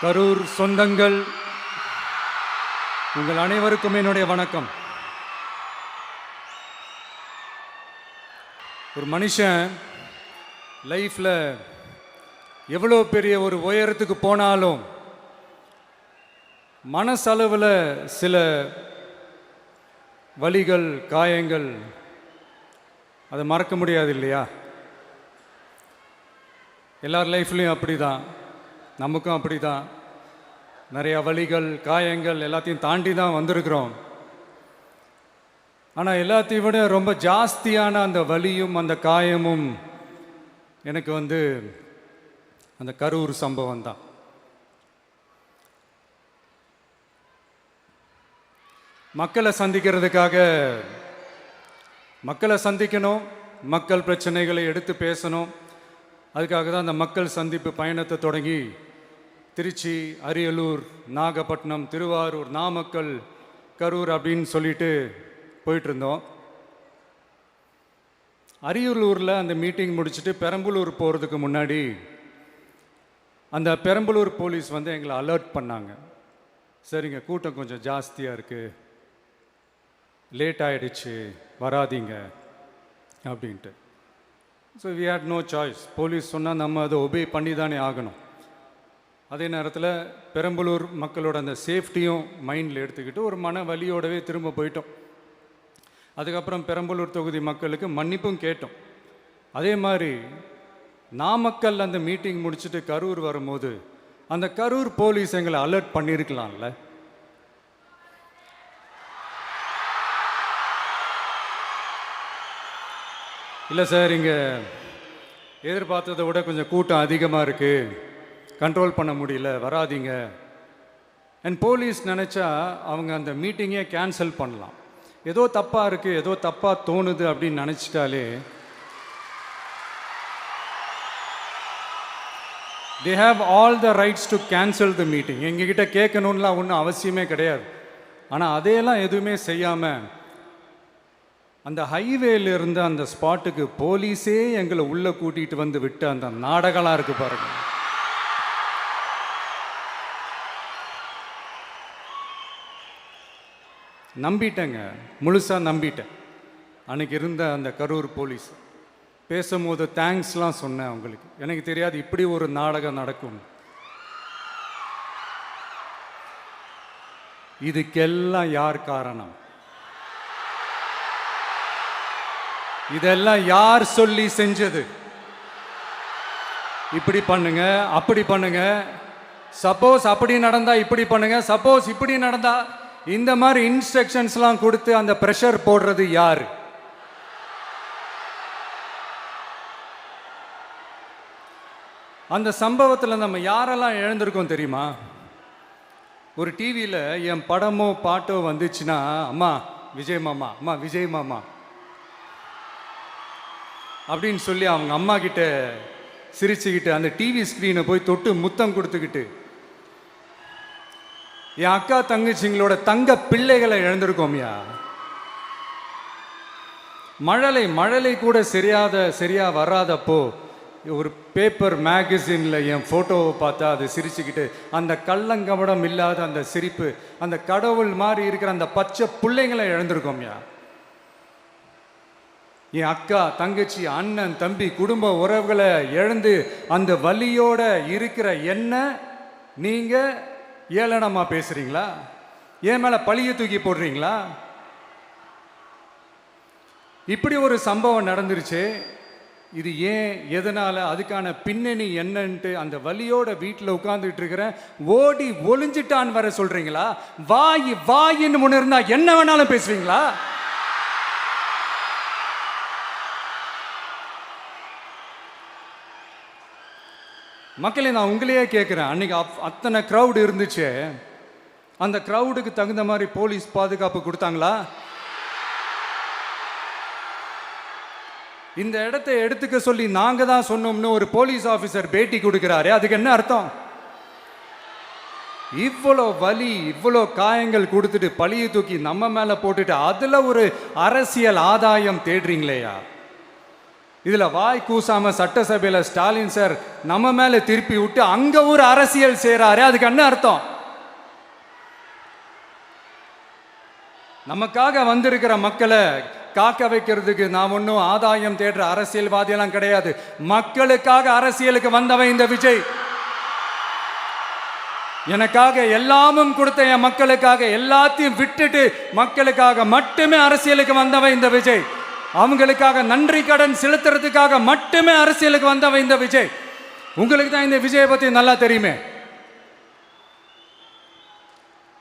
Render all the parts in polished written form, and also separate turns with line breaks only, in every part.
கரூர் சொந்தங்கள், உங்கள் அனைவருக்கும் என்னுடைய வணக்கம். ஒரு மனுஷன் லைஃப்பில் எவ்வளோ பெரிய ஒரு உயரத்துக்கு போனாலும் மனசளவில் சில வலிகள், காயங்கள், அதை மறக்க முடியாது இல்லையா? எல்லார் லைஃப்லேயும் அப்படி தான், நமக்கும் அப்படி தான். நிறையா வலிகள், காயங்கள் எல்லாத்தையும் தாண்டி தான் வந்திருக்கிறோம். ஆனால் எல்லாத்தையும் விட ரொம்ப ஜாஸ்தியான அந்த வலியும் அந்த காயமும் எனக்கு அந்த கரூர் சம்பவம் தான். மக்களை சந்திக்கணும், மக்கள் பிரச்சனைகளை எடுத்து பேசணும். அதுக்காக தான் அந்த மக்கள் சந்திப்பு பயணத்தை தொடங்கி திருச்சி, அரியலூர், நாகப்பட்டினம், திருவாரூர், நாமக்கல், கரூர் அப்படின்னு சொல்லிட்டு போயிட்டுருந்தோம். அரியலூரில் அந்த மீட்டிங் முடிச்சுட்டு பெரம்பலூர் போகிறதுக்கு முன்னாடி அந்த பெரம்பலூர் போலீஸ் எங்களை அலர்ட் பண்ணாங்க. சரிங்க, கூட்டம் கொஞ்சம் ஜாஸ்தியாக இருக்குது, லேட் ஆகிடுச்சு, வராதிங்க அப்படின்ட்டு. So we had no choice. Police சொன்னால் நம்ம அதை ஒபே பண்ணி தானே ஆகணும். அதே நேரத்தில் பெரம்பலூர் மக்களோட அந்த சேஃப்டியும் மைண்டில் எடுத்துக்கிட்டு ஒரு மன வலியோடவே திரும்ப போயிட்டோம். அதுக்கப்புறம் பெரம்பலூர் தொகுதி மக்களுக்கு மன்னிப்பும் கேட்டோம். அதே மாதிரி நாமக்கல் அந்த மீட்டிங் முடிச்சுட்டு கரூர் வரும்போது அந்த கரூர் போலீஸ் எங்களை அலர்ட் பண்ணியிருக்கலாம்ல. இல்லை சார், இங்கே எதிர்பார்த்ததை விட கொஞ்சம் கூட்டம் அதிகமாக இருக்குது, கண்ட்ரோல் பண்ண முடியல, வராதிங்க. அண்ட் போலீஸ் நினச்சா அவங்க அந்த மீட்டிங்கே கேன்சல் பண்ணலாம். ஏதோ தப்பாக இருக்குது, ஏதோ தப்பாக தோணுது அப்படின்னு நினச்சிட்டாலே they have all the rights to cancel the meeting. எங்ககிட்ட கேட்கணும்லாம் ஒன்றும் அவசியமே கிடையாது. ஆனால் அதையெல்லாம் எதுவுமே செய்யாமல் அந்த ஹைவேல இருந்த அந்த ஸ்பாட்டுக்கு போலீஸே எங்களை உள்ளே கூட்டிகிட்டு வந்து விட்டு அந்த நாடகம்லாம் இருக்குது பாருங்க. நம்பிட்டேங்க, முழுசாக நம்பிட்டேன். அன்றைக்கி இருந்த அந்த கரூர் போலீஸ் பேசும்போது தேங்க்ஸ்லாம் சொன்னேன் அவங்களுக்கு. எனக்கு தெரியாது இப்படி ஒரு நாடகம் நடக்கும். இதுக்கெல்லாம் யார் காரணம்? இதெல்லாம் யார் சொல்லி செஞ்சது? இப்படி பண்ணுங்க, அப்படி பண்ணுங்க, சப்போஸ் அப்படி நடந்தா இப்படி பண்ணுங்க, சப்போஸ் இப்படி நடந்தா இந்த மாதிரி இன்ஸ்ட்ரக்ஷன்ஸ்லாம் கொடுத்து அந்த பிரஷர் போடுறது யார்? அந்த சம்பவத்தில் நம்ம யாரெல்லாம் இழந்திருக்கோம் தெரியுமா? ஒரு டிவியில் என் படமோ பாட்டோ வந்துச்சுன்னா, அம்மா விஜய் மாமா, அம்மா விஜய் மாமா அப்படின்னு சொல்லி அவங்க அம்மா கிட்ட சிரிச்சுக்கிட்டு அந்த டிவி ஸ்க்ரீனை போய் தொட்டு முத்தம் கொடுத்துக்கிட்டு என் அக்கா தங்கச்சிங்களோட தங்க பிள்ளைகளை இழந்திருக்கோம்யா. மழலை கூட சரியா வராதப்போ ஒரு பேப்பர் மேகசின்ல என் ஃபோட்டோவை பார்த்தா அதை சிரிச்சுக்கிட்டு அந்த கள்ளங்கபடம் இல்லாத அந்த சிரிப்பு, அந்த கடவுள் மாதிரி இருக்கிற அந்த பச்சை பிள்ளைங்களை இழந்திருக்கோம்யா. என் அக்கா, தங்கச்சி, அண்ணன், தம்பி, குடும்ப உறவுகளை இழந்து அந்த வலியோட இருக்கிற என்ன நீங்க ஏளனமா பேசுறீங்களா? என் மேல பழிய தூக்கி போடுறீங்களா? இப்படி ஒரு சம்பவம் நடந்துருச்சு. இது ஏன், எதனால, அதுக்கான பின்னணி என்னன்ட்டு அந்த வலியோட வீட்டில் உட்கார்ந்துட்டு இருக்கிற ஓடி ஒளிஞ்சிட்டான்னு வர சொல்றீங்களா? வாயின்னு முன்னிருந்தா என்ன வேணாலும் பேசுவீங்களா? மக்களே, நான் உங்களையே கேட்குறேன், அன்னைக்கு அத்தனை க்ரௌடு இருந்துச்சு, அந்த க்ரௌடுக்கு தகுந்த மாதிரி போலீஸ் பாதுகாப்பு கொடுத்தாங்களா? இந்த இடத்தை எடுத்துக்க சொல்லி நாங்கள் தான் சொன்னோம்னு ஒரு போலீஸ் ஆஃபீஸர் பேட்டி கொடுக்குறாரு, அதுக்கு என்ன அர்த்தம்? இவ்வளோ வலி, இவ்வளோ காயங்கள் கொடுத்துட்டு பழியை தூக்கி நம்ம மேலே போட்டுட்டு அதில் ஒரு அரசியல் ஆதாயம் தேடுறீங்களேயா? இதுல வாய் கூசாம சட்டசபையில ஸ்டாலின் சார் நம்ம மேல திருப்பி விட்டு அங்க ஒரு அரசியல் செய்யறாரு. அதுக்கு என்ன அர்த்தம்? நமக்காக வந்திருக்கிற மக்களை காக்க வைக்கிறதுக்கு நான் ஒன்றும் ஆதாயம் தேடுற அரசியல்வாதியெல்லாம் கிடையாது. மக்களுக்காக அரசியலுக்கு வந்தவன் இந்த விஜய். எனக்காக எல்லாமும் கொடுத்த என் மக்களுக்காக எல்லாத்தையும் விட்டுட்டு மக்களுக்காக மட்டுமே அரசியலுக்கு வந்தவன் இந்த விஜய். அவங்களுக்காக நன்றி கடன் செலுத்துறதுக்காக மட்டுமே அரசியலுக்கு வந்தவன் இந்த விஜய். உங்களுக்கு தான் இந்த விஜயை பத்தி நல்லா தெரியுமே.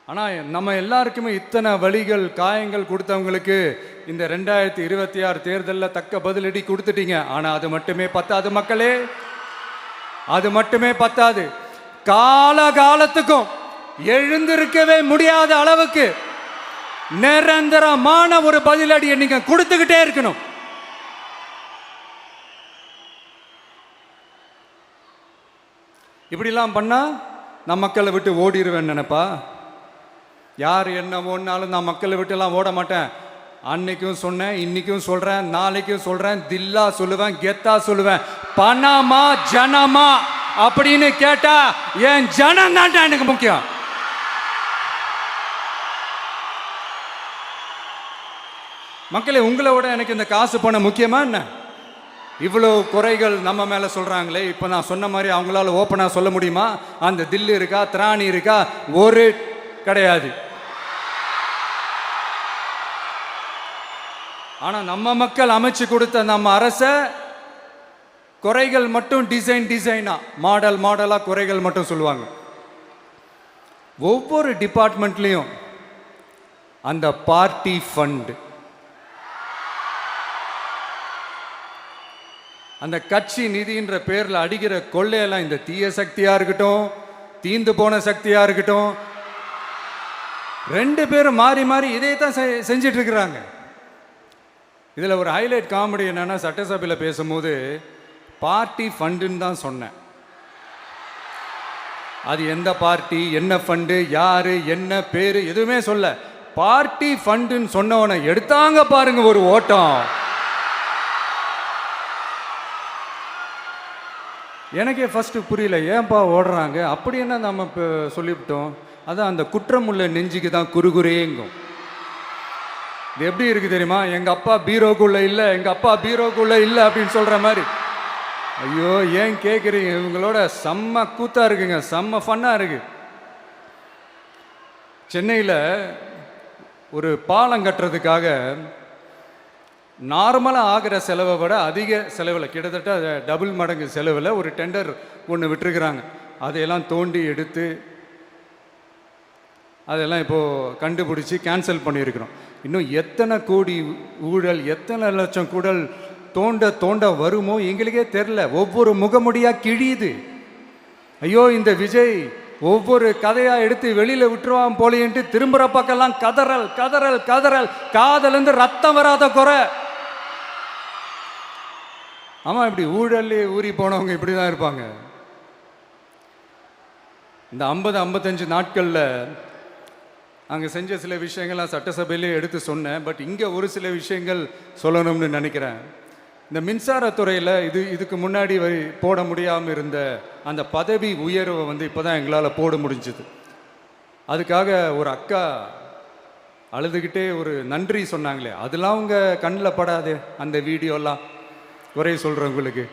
ஆனா நம்ம எல்லாருக்குமே இத்தனை வலிகள் காயங்கள் கொடுத்தவங்களுக்கு இந்த 2026 தேர்தலில் தக்க பதிலடி கொடுத்துட்டீங்க. ஆனா அது மட்டுமே பத்தாது மக்களே, அது மட்டுமே பத்தாது. காலகாலத்துக்கும் எழுந்திருக்கவே முடியாத அளவுக்கு நிரந்தரமான ஒரு பதிலடியை நீங்க கொடுத்துக்கிட்டே இருக்கணும். இப்படிலாம் பண்ணா நான் மக்களை விட்டு ஓடிடுவேன் நினைப்பா? யார் என்ன ஓடினாலும் நான் மக்களை விட்டுலாம் ஓட மாட்டேன். அன்னைக்கும் சொன்னேன், இன்னைக்கும் சொல்றேன், நாளைக்கும் சொல்றேன், தில்லா சொல்லுவேன், கெத்தா சொல்லுவேன். பணமா ஜனமா அப்படின்னு கேட்டா என் ஜனம் தான் எனக்கு முக்கியம். மக்களே, உங்களை விட எனக்கு இந்த காசு பணம் முக்கியமா என்ன? இவ்வளோ குறைகள் நம்ம மேல சொல்றாங்களே, இப்ப நான் சொன்ன மாதிரி அவங்களால ஓப்பனா சொல்ல முடியுமா? அந்த தில்லு இருக்கா, திராணி இருக்கா? ஒரு கிடையாது. ஆனா நம்ம மக்கள் அமைச்சு கொடுத்த நம்ம அரச குறைகள் மட்டும் டிசைனா மாடலா குறைகள் மட்டும் சொல்லுவாங்க. ஒவ்வொரு டிபார்ட்மெண்ட்லயும் அந்த பார்ட்டி ஃபண்ட், அந்த கட்சி நிதின்ற பேர்ல அடிக்கிற கொள்ளையெல்லாம் இந்த தீய சக்தியா இருக்கட்டும், தீந்து போன சக்தியா இருக்கட்டும், ரெண்டு பேரும் மாறி மாறி இதே தான் செஞ்சிட்டு இருக்கிறாங்க. இதுல ஒரு ஹைலைட் காமெடி என்னன்னா, சட்டசபையில் பேசும்போது பார்ட்டி ஃபண்டுன்னு தான் சொன்னேன். அது எந்த பார்ட்டி, என்ன ஃபண்டு, யாரு, என்ன பேரு எதுவுமே சொல்ல. பார்ட்டி ஃபண்டுன்னு சொன்னவனை எடுத்தாங்க பாருங்க ஒரு ஓட்டம். எனக்கே ஃபர்ஸ்ட் புரியல, ஏன்பா ஓடுறாங்க? அப்படி என்ன நம்ம இப்போ சொல்லிவிட்டோம்? அதான் அந்த குற்றம் உள்ள நெஞ்சுக்கு தான் குறுகுறேங்கும். இது எப்படி இருக்கு தெரியுமா? எங்க அப்பா பீரோக்குள்ள இல்லை, எங்க அப்பா பீரோக்குள்ள இல்லை அப்படின்னு சொல்ற மாதிரி. ஐயோ, ஏன் கேட்குறீங்க? இவங்களோட செம்ம கூத்தா இருக்குங்க, செம்ம ஃபன்னா இருக்கு. சென்னையில் ஒரு பாலம் கட்டுறதுக்காக நார்மலாக ஆகிற செலவை விட அதிக செலவில், கிட்டத்தட்ட டபுள் மடங்கு செலவில் ஒரு டெண்டர் ஒன்று விட்டுருக்குறாங்க. அதையெல்லாம் தோண்டி எடுத்து அதெல்லாம் இப்போது கண்டுபிடிச்சி கேன்சல் பண்ணியிருக்கிறோம். இன்னும் எத்தனை கோடி ஊழல், எத்தனை லட்சம் கூடல் தோண்ட வருமோ எங்களுக்கே தெரில. ஒவ்வொரு முகமுடியாக கிழியுது. ஐயோ, இந்த விஜய் ஒவ்வொரு கதையாக எடுத்து வெளியில் விட்டுருவான் போலேன்ட்டு திரும்புகிற பக்கம்லாம் கதறல் கதறல் கதறல், காதலேருந்து ரத்தம் வராத குறை. ஆமாம், இப்படி ஊழல் ஊறி போனவங்க இப்படி தான் இருப்பாங்க. இந்த 50-55 நாட்களில் அங்கே செஞ்ச சில விஷயங்கள்லாம் சட்டசபையிலே எடுத்து சொன்னேன். பட் இங்கே ஒரு சில விஷயங்கள் சொல்லணும்னு நினைக்கிறேன். இந்த மின்சாரத்துறையில் இதுக்கு முன்னாடி போட முடியாமல் இருந்த அந்த பதவி உயர்வை இப்போ தான் எங்களால் போட முடிஞ்சுது. அதுக்காக ஒரு அக்கா அழுதுகிட்டே ஒரு நன்றி சொன்னாங்களே, அதெல்லாம் அவங்க கண்ணில் படாது அந்த வீடியோலாம், குறை சொல்கிறவங்களுக்கு.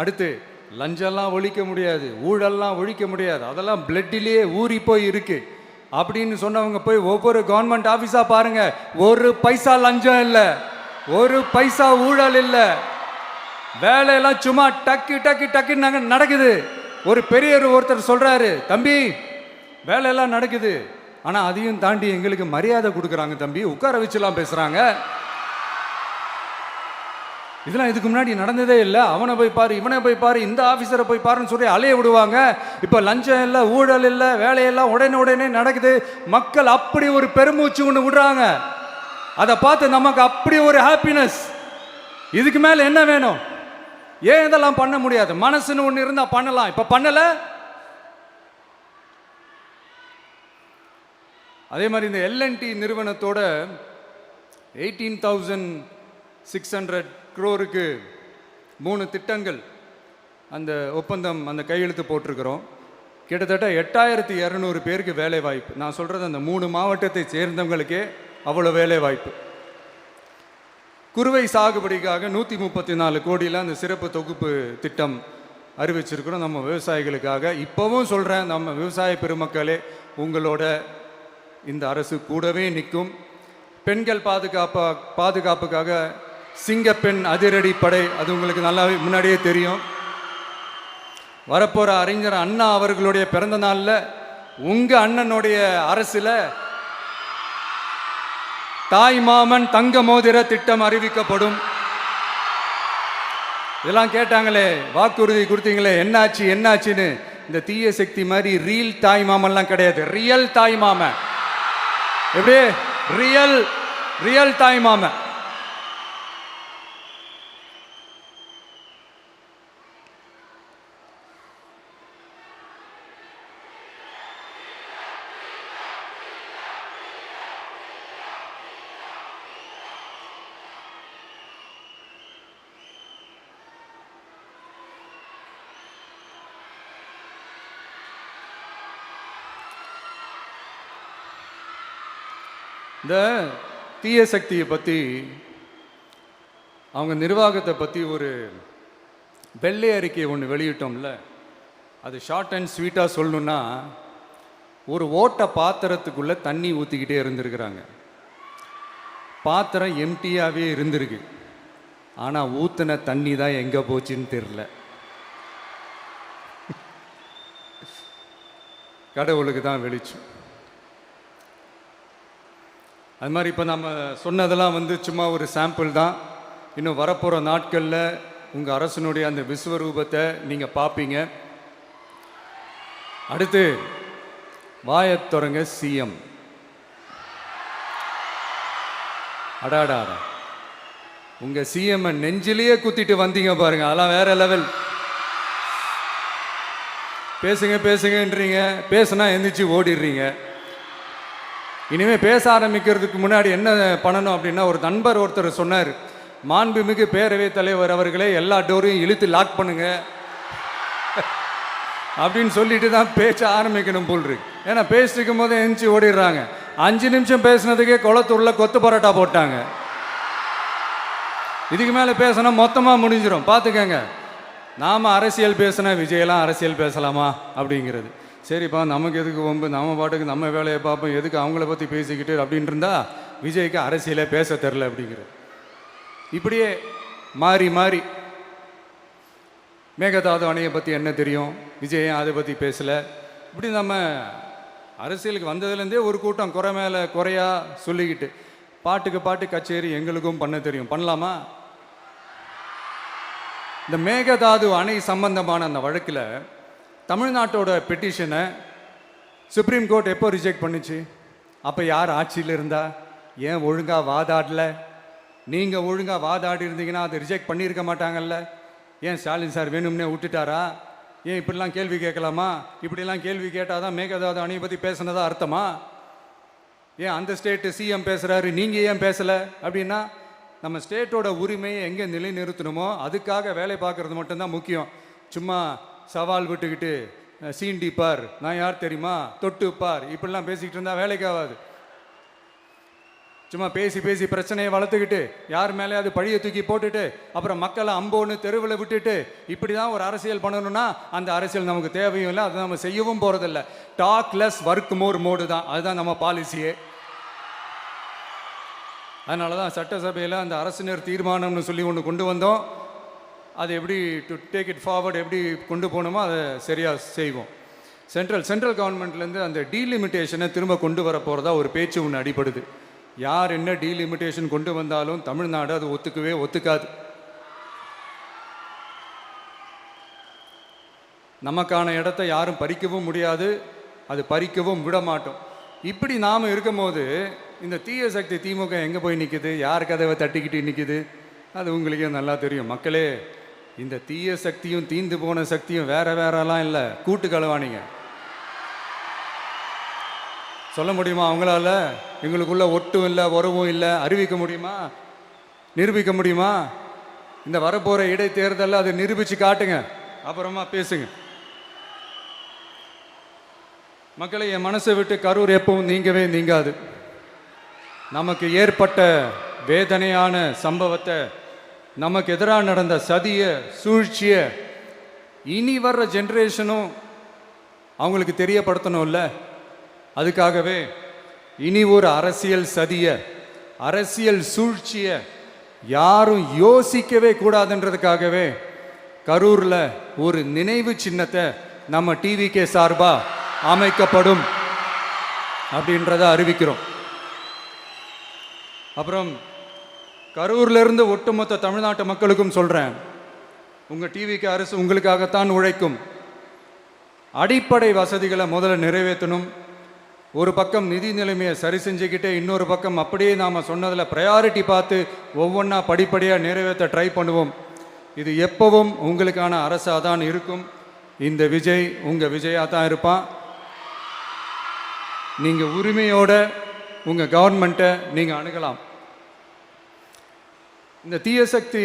அடுத்து லஞ்சம்லாம் ஒழிக்க முடியாது, ஊழல்லாம் ஒழிக்க முடியாது, அதெல்லாம் பிளட்டிலேயே ஊறி போய் இருக்கு அப்படின்னு சொன்னவங்க போய் ஒவ்வொரு கவர்மெண்ட் ஆஃபீஸாக பாருங்க, ஒரு பைசா லஞ்சம் இல்லை, ஒரு பைசா ஊழல் இல்லை, வேலையெல்லாம் சும்மா டக்கு டக்கு டக்குன்னு நடக்குது. ஒரு பெரியவர் ஒருத்தர் சொல்றாரு, தம்பி வேலையெல்லாம் நடக்குது, ஆனால் அதையும் தாண்டி எங்களுக்கு மரியாதை கொடுக்குறாங்க தம்பி, உட்கார வச்சுலாம் பேசுறாங்க. இதெல்லாம் இதுக்கு முன்னாடி நடந்ததே இல்லை. அவனை போய் பாரு, இவனை போய் பாரு, இந்த ஆஃபீஸரை போய் பாருன்னு சொல்லி அலைய விடுவாங்க. இப்போ லஞ்சம் இல்லை, ஊழல் இல்லை, வேலையெல்லாம் உடனே நடக்குது. மக்கள் அப்படி ஒரு பெருமூச்சு ஒன்று விடுறாங்க. அதை பார்த்து நமக்கு அப்படி ஒரு ஹாப்பினஸ். இதுக்கு மேலே என்ன வேணும்? ஏன் இதெல்லாம் பண்ண முடியாது? மனசுன்னு ஒன்று இருந்தால் பண்ணலாம். இப்போ பண்ணலை. அதே மாதிரி இந்த L&T நிறுவனத்தோட 18,600 crore-க்கு 3 திட்டங்கள் அந்த ஒப்பந்தம் அந்த கையெழுத்து போட்டிருக்கிறோம். கிட்டத்தட்ட 8200 பேருக்கு வேலை வாய்ப்பு. நான் சொல்கிறது அந்த 3 மாவட்டத்தை சேர்ந்தவங்களுக்கே அவ்வளோ வேலை வாய்ப்பு. குறுவை சாகுபடிக்காக 134 கோடியில் அந்த சிறப்பு தொகுப்பு திட்டம் அறிவிச்சிருக்கிறோம் நம்ம விவசாயிகளுக்காக. இப்போவும் சொல்கிறேன், நம்ம விவசாய பெருமக்களே, உங்களோட இந்த அரசு கூடவே நிற்கும். பெண்கள் பாதுகாப்புக்காக சிங்கப்பெண் அதிரடி படை, அது உங்களுக்கு நல்லா முன்னாடியே தெரியும். வரப்போகிற அறிஞர் அண்ணா அவர்களுடைய பிறந்த நாளில் உங்கள் அண்ணனுடைய அரசில் தாய் மாமன் தங்க மோதிர திட்டம் அறிவிக்கப்படும். இதெல்லாம் கேட்டாங்களே, வாக்குறுதி கொடுத்தீங்களே, என்னாச்சு என்னாச்சுன்னு. இந்த தீய சக்தி மாதிரி ரியல் தாய் மாமன்லாம் கிடையாது, ரியல் தாய் மாமன். எப்படி ரியல் தாய் மாமன். இந்த தீய சக்தியை பற்றி, அவங்க நிர்வாகத்தை பற்றி ஒரு வெள்ளை அறிக்கை ஒன்று வெளியிட்டோம்ல, அது ஷார்ட் அண்ட் ஸ்வீட்டாக சொல்லணுன்னா, ஒரு ஓட்ட பாத்திரத்துக்குள்ளே தண்ணி ஊற்றிக்கிட்டே இருந்திருக்கிறாங்க. பாத்திரம் எம்டியாகவே இருந்திருக்கு, ஆனால் ஊற்றின தண்ணி தான் எங்கே போச்சுன்னு தெரில. கடவுளுக்கு தான் வெளிச்சம். அது மாதிரி இப்போ நம்ம சொன்னதெல்லாம் சும்மா ஒரு சாம்பிள் தான். இன்னும் வரப்போகிற நாட்களில் உங்கள் அரசனுடைய அந்த விஸ்வரூபத்தை நீங்கள் பார்ப்பீங்க. அடுத்து வாயத்தொடங்க சிஎம். அடாடா, உங்கள் சிஎம்ஐ நெஞ்சிலேயே குத்திட்டு வந்தீங்க பாருங்க, அதெல்லாம் வேற லெவல். பேசுங்கன்றீங்க, பேசுனா எந்திரிச்சு ஓடிடுறீங்க. இனிமேல் பேச ஆரம்பிக்கிறதுக்கு முன்னாடி என்ன பண்ணணும் அப்படின்னா, ஒரு நண்பர் ஒருத்தர் சொன்னார், மாண்புமிகு பேரவைத் தலைவர் அவர்களே, எல்லா டோரையும் இழுத்து லாக் பண்ணுங்க அப்படின்னு சொல்லிட்டு தான் பேச்ச ஆரம்பிக்கணும் போல் இருக்கு. ஏன்னா பேசிட்டு இருக்கும் போது எந்திரிச்சு ஓடிடுறாங்க. 5 நிமிஷம் பேசுனதுக்கே குளத்தூரில் கொத்து பரோட்டா போட்டாங்க. இதுக்கு மேலே பேசினா மொத்தமாக முடிஞ்சிடும், பார்த்துக்கங்க. நாம் அரசியல் பேசினா விஜயெல்லாம் அரசியல் பேசலாமா அப்படிங்கிறது. சரிப்பா, நமக்கு எதுக்கு வம்பு, நம்ம பாட்டுக்கு நம்ம வேலையை பார்ப்போம், எதுக்கு அவங்கள பற்றி பேசிக்கிட்டு அப்படின்னு இருந்தால் விஜய்க்கு அரசியலே பேச தெரில அப்படிங்கிறது. இப்படியே மாறி மாறி மேகதாது அணையை பற்றி என்ன தெரியும், விஜய் அதை பற்றி பேசலை. இப்படி நம்ம அரசியலுக்கு வந்ததுலேருந்தே ஒரு கூட்டம் குறை மேலே குறையா சொல்லிக்கிட்டு, பாட்டுக்கு பாட்டு கச்சேரி எங்களுக்கும் பண்ண தெரியும், பண்ணலாமா? இந்த மேகதாது அணை சம்பந்தமான அந்த வழக்கில் தமிழ்நாட்டோட பெட்டிஷனை சுப்ரீம் கோர்ட் எப்போ ரிஜெக்ட் பண்ணுச்சு? அப்போ யார் ஆட்சியில் இருந்தா? ஏன் ஒழுங்காக வாதாடல? நீங்கள் ஒழுங்காக வாதாடி இருந்தீங்கன்னா அதை ரிஜெக்ட் பண்ணியிருக்க மாட்டாங்கல்ல. ஏன் ஸ்டாலின் சார் வேணும்னே விட்டுட்டாரா? ஏன் இப்படிலாம் கேள்வி கேட்கலாமா? இப்படிலாம் கேள்வி கேட்டால் தான் மேகதாது அணையை பற்றி பேசுனதா அர்த்தமா? ஏன் அந்த ஸ்டேட்டு சிஎம் பேசுகிறாரு, நீங்கள் ஏன் பேசலை அப்படின்னா, நம்ம ஸ்டேட்டோட உரிமையை எங்கே நிலைநிறுத்தணுமோ அதுக்காக வேலை பார்க்குறது மட்டும்தான் முக்கியம். சும்மா சவால் விட்டுக்கிட்டு சீண்டிப்பார், நான் யார் தெரியுமா, தொட்டுப்பார், இப்படிலாம் பேசிக்கிட்டு இருந்தால் வேலைக்கு ஆகாது. சும்மா பேசி பேசி பிரச்சனையை வளர்த்துக்கிட்டு யார் மேலே அது பழியை தூக்கி போட்டுட்டு அப்புறம் மக்களை அம்போன்னு தெருவில் விட்டுட்டு இப்படி தான் ஒரு அரசியல் பண்ணணும்னா அந்த அரசியல் நமக்கு தேவையும் இல்லை, அதை நம்ம செய்யவும் போகிறதில்ல. Talk less work more mode தான், அதுதான் நம்ம பாலிசியே. அதனால தான் சட்டசபையில் அந்த அரசினர் தீர்மானம்னு சொல்லி ஒன்று கொண்டு வந்தோம். அதை எப்படி டு டேக் இட் ஃபார்வர்ட், எப்படி கொண்டு போகணுமோ அதை சரியாக செய்வோம். சென்ட்ரல் கவர்மெண்ட்லேருந்து அந்த டீலிமிட்டேஷனை திரும்ப கொண்டு வர போகிறதா ஒரு பேச்சு ஒன்று அடிபடுது. யார் என்ன டீலிமிட்டேஷன் கொண்டு வந்தாலும் தமிழ்நாடு அது ஒத்துக்காது. நமக்கான இடத்த யாரும் பறிக்கவும் முடியாது, அது பறிக்கவும் விட மாட்டோம். இப்படி நாம் இருக்கும்போது இந்த தீய சக்தி திமுக எங்கே போய் நிற்குது, யார் கதவை தட்டிக்கிட்டு நிற்குது, அது உங்களுக்கே நல்லா தெரியும். மக்களே, இந்த தீய சக்தியும் தீந்து போன சக்தியும் வேறலாம் இல்லை, கூட்டு களவாணிங்க. சொல்ல முடியுமா அவங்களால? எங்களுக்குள்ள ஒட்டும் இல்லை, உறவும் இல்லை, அறிவிக்க முடியுமா, நிரூபிக்க முடியுமா? இந்த வரப்போகிற இடைத்தேர்தலில் அதை நிரூபித்து காட்டுங்க, அப்புறமா பேசுங்க. மக்களை, என் மனசை விட்டு கரூர் எப்பவும் நீங்கவே நீங்காது. நமக்கு ஏற்பட்ட வேதனையான சம்பவத்தை, நமக்கு எதிராக நடந்த சதிய சூழ்ச்சிய இனி வர்ற ஜென்ரேஷனும் அவங்களுக்கு தெரியப்படுத்தணும்ல. அதுக்காகவே இனி ஒரு அரசியல் சதிய, அரசியல் சூழ்ச்சிய யாரும் யோசிக்கவே கூடாதுன்றதுக்காகவே கரூர்ல ஒரு நினைவு சின்னத்தை நம்ம டிவிகே சார்பா அமைக்கப்படும் அப்படின்றத அறிவிக்கிறோம். அப்புறம் கரூர்ல இருந்து ஒட்டுமொத்த தமிழ்நாட்டு மக்களுக்கும் சொல்றேன், உங்க டிவிக்கு அரசு உங்களுக்காகத்தான் உழைக்கும். அடிப்படை வசதிகளை முதல்ல நிறைவேற்றணும். ஒரு பக்கம் நிதி நிலைமையை சரி செஞ்சுக்கிட்டே, இன்னொரு பக்கம் அப்படியே நாம் சொன்னதில் ப்ரையாரிட்டி பார்த்து ஒவ்வொன்றா படிப்படியாக நிறைவேற்ற ட்ரை பண்ணுவோம். இது எப்பவும் உங்களுக்கான அரசாக தான் இருக்கும். இந்த விஜய் உங்கள் விஜயாக தான் இருப்பான். நீங்கள் உரிமையோட உங்கள் கவர்மெண்ட்டை நீங்கள் அணுகலாம். இந்த தீய சக்தி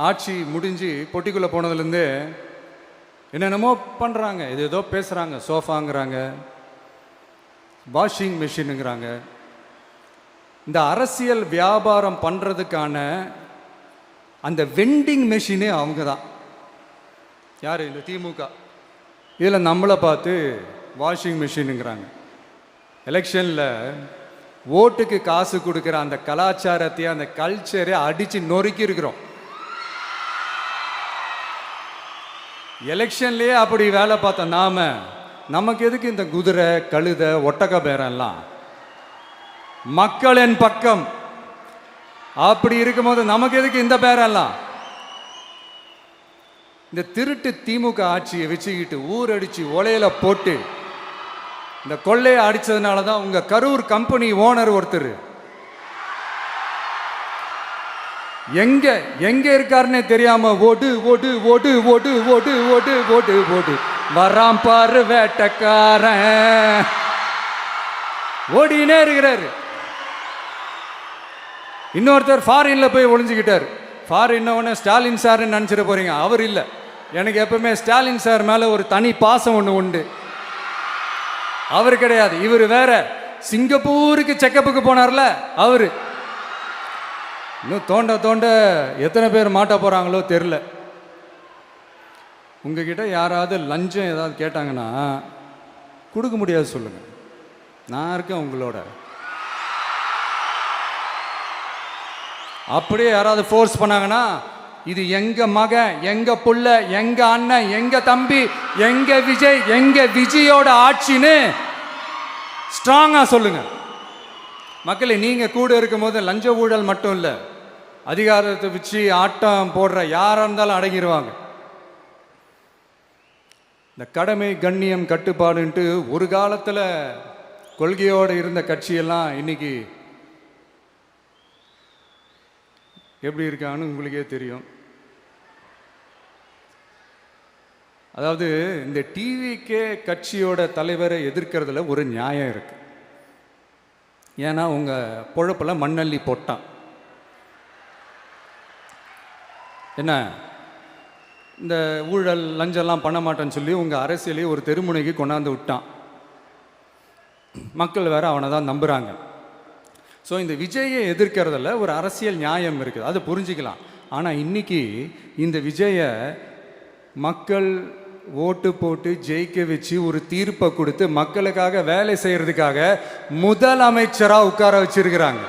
ஆட்சி முடிஞ்சு பொட்டிக்குள்ளே போனதுலேருந்து என்னென்னமோ பண்ணுறாங்க, இது ஏதோ பேசுகிறாங்க, சோஃபாங்கிறாங்க, வாஷிங் மிஷினுங்கிறாங்க. இந்த அரசியல் வியாபாரம் பண்ணுறதுக்கான அந்த வெண்டிங் மெஷினே அவங்க தான். யார்? இந்த திமுக. இதில் நம்மளை பார்த்து வாஷிங் மிஷினுங்கிறாங்க. எலெக்ஷனில் ஓட்டுக்கு காசு கொடுக்குற அந்த கலாச்சாரத்தையே, அந்த கல்ச்சரை அடித்து நொறுக்கி இருக்கிறோம். எலெக்ஷன்லேயே அப்படி வேலை பார்த்த நமக்கு எதுக்கு இந்த குதிரை, கழுதை, ஒட்டக பேரெல்லாம்? மக்களின் பக்கம் அப்படி இருக்கும்போது நமக்கு எதுக்கு இந்த பேரெல்லாம்? இந்த திருட்டு திமுக ஆட்சியை வச்சுக்கிட்டு ஊரடிச்சு ஒலையில போட்டு இந்த கொள்ளையை அடிச்சதுனால தான் உங்க கரூர் கம்பெனி ஓனர் ஒருத்தர் எங்க எங்க இருக்காருன்னே தெரியாம ஓடு ஓடு ஓடு ஓடு ஓடு ஓடு ஓடு ஓடு வராம் பாரு வேட்டக்காரன் ஓடினே இருக்கிறாரு. இன்னொருத்தர் ஃபாரின்ல போய் ஒளிஞ்சுக்கிட்டார். ஃபாரின் ஸ்டாலின் சார்ன்னு நினச்சிட போறீங்க, அவர் இல்லை. எனக்கு எப்பவுமே ஸ்டாலின் சார் மேல ஒரு தனி பாசம் ஒன்று உண்டு. அவர் கிடையாது, இவர் வேற. சிங்கப்பூருக்கு செக்கப்புக்கு போனார்ல அவரு. இன்னும் தோண்ட தோண்ட எத்தனை பேர் மாட்ட போறாங்களோ தெரில. உங்ககிட்ட யாராவது லஞ்சம் ஏதாவது கேட்டாங்கன்னா கொடுக்க முடியாது சொல்லுங்க, நான் இருக்கேன் உங்களோட. அப்படியே யாராவது ஃபோர்ஸ் பண்ணாங்கன்னா இது எங்க மகன், எங்க புள்ள, எங்க அண்ணன், எங்க தம்பி, எங்க விஜய், எங்க விஜயோட ஆட்சின்னு ஸ்ட்ராங்கா சொல்லுங்க. மக்களே, நீங்க கூட இருக்கும் போது லஞ்ச ஊழல் மட்டும் இல்லை, அதிகாரத்தை வச்சு ஆட்டம் போடுற யாரா இருந்தாலும் அடங்கிடுவாங்க. இந்த கடமை, கண்ணியம், கட்டுப்பாடுன்ட்டு ஒரு காலத்தில் கொள்கையோடு இருந்த கட்சியெல்லாம் இன்னைக்கு எப்படி இருக்கான்னு உங்களுக்கே தெரியும். அதாவது இந்த டிவிகே கட்சியோட தலைவரை எதிர்க்கிறதுல ஒரு நியாயம் இருக்கு. ஏன்னா உங்க பொழப்பில் மண்ணள்ளி போட்டான். என்ன இந்த ஊழல் லஞ்சம்லாம் பண்ண மாட்டேன்னு சொல்லி உங்கள் அரசியலையே ஒரு தெருமுனைக்கு கொண்டாந்து விட்டான். மக்கள் வேற அவனை தான் நம்புகிறாங்க. ஸோ இந்த விஜயை எதிர்க்கிறதுல ஒரு அரசியல் நியாயம் இருக்குது, அதை புரிஞ்சிக்கலாம். ஆனால் இன்னைக்கு இந்த விஜயை மக்கள் ஓட்டு போட்டு ஜெயிக்க வச்சு ஒரு தீர்ப்பை கொடுத்து மக்களுக்காக வேலை செய்யறதுக்காக முதலமைச்சராக உட்கார வச்சிருக்கிறாங்க.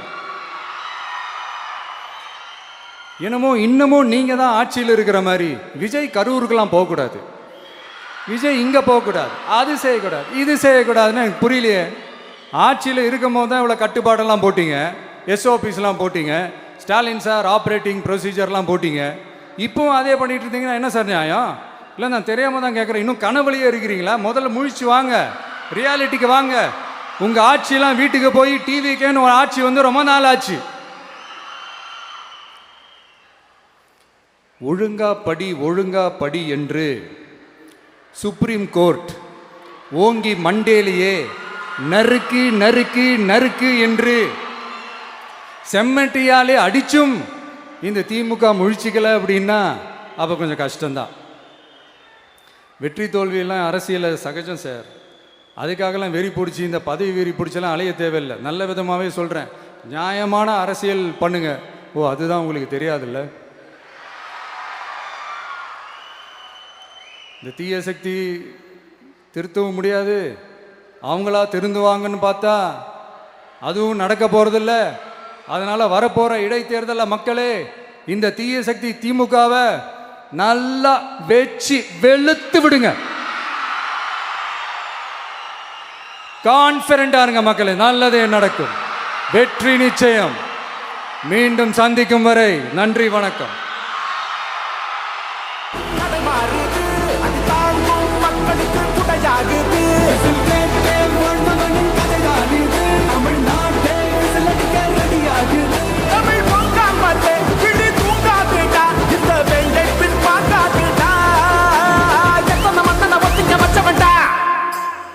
என்னமோ இன்னமும் நீங்க தான் ஆட்சியில் இருக்கிற மாதிரி விஜய் கரூருக்கெல்லாம் போகக்கூடாது, விஜய் இங்க போகக்கூடாது, அது செய்யக்கூடாது, இது செய்யக்கூடாதுன்னு எனக்கு புரியலையே. ஆட்சியில் இருக்கும் போது தான் இவ்வளோ கட்டுப்பாடெல்லாம் போட்டீங்க, எஸ்ஓபிஸ்லாம் போட்டீங்க, ஸ்டாலின் சார் ஆப்ரேட்டிங் ப்ரொசீஜர்லாம் போட்டீங்க. இப்போவும் அதே பண்ணிட்டு இருந்தீங்கன்னா என்ன சார் நியாயம்? இல்லை, நான் தெரியாமல் தான் கேட்குறேன். இன்னும் கனவுலையே இருக்கிறீங்களா? முதல்ல முழிச்சு வாங்க, ரியாலிட்டிக்கு வாங்க. உங்கள் ஆட்சியெல்லாம் வீட்டுக்கு போய் டிவிக்கேன்னு ஒரு ஆட்சி வந்து ரொம்ப நாள் ஆச்சு. ஒழுங்கா படி என்று சுப்ரீம் கோர்ட் ஓங்கி மண்டேலியே நறுக்கு நறுக்கு நறுக்கு என்று செம்மட்டியாலே அடிச்சும் இந்த திமுக முழிச்சிக்கலை அப்படின்னா அப்போ கொஞ்சம் கஷ்டம்தான். வெற்றி தோல்வியெல்லாம் அரசியலில் சகஜம் சார். அதுக்காகலாம் வெறி பிடிச்சி இந்த பதவி வெறி பிடிச்செல்லாம் அலைய தேவையில்லை. நல்ல விதமாகவே சொல்கிறேன், நியாயமான அரசியல் பண்ணுங்க. ஓ, அதுதான் உங்களுக்கு தெரியாதுல்ல. இந்த தீய சக்தி திருத்தவும் முடியாது, அவங்களா திருந்துவாங்கன்னு பார்த்தா அதுவும் நடக்க போகிறதில்ல. அதனால் வரப்போகிற இடைத்தேர்தலில் மக்களே இந்த தீய சக்தி திமுகவை நல்லா வெச்சு வெளுத்து விடுங்க. கான்ஃபிடண்டா இருங்க மக்களே, நல்லதே நடக்கும், வெற்றி நிச்சயம். மீண்டும் சந்திக்கும் வரை நன்றி, வணக்கம்.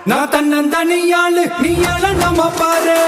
நான் தன்னந்தனியாளு, நீ நம்ம பாரு.